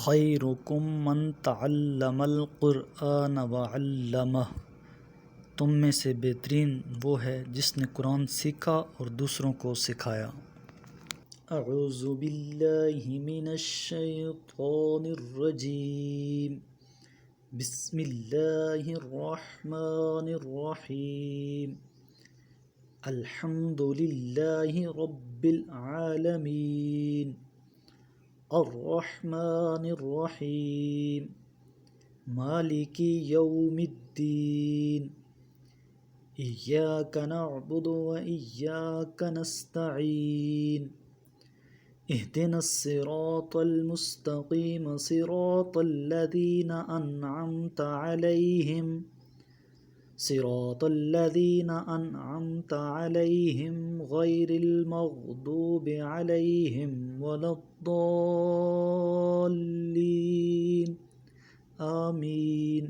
خیرکم من تعلم القرآن وعلمہ، تم میں سے بہترین وہ ہے جس نے قرآن سیکھا اور دوسروں کو سکھایا۔ اعوذ باللہ من الشیطان الرجیم، بسم اللہ الرحمن الرحیم، الحمد للہ رب العالمین، الرحمن الرحیم، مالک یوم الدین، ایاک نعبد و ایاک نستعین، اہدنا الصراط المستقیم صراط الذین انعمت علیہم غیر المغضوب علیہم ولا الضالین، آمین۔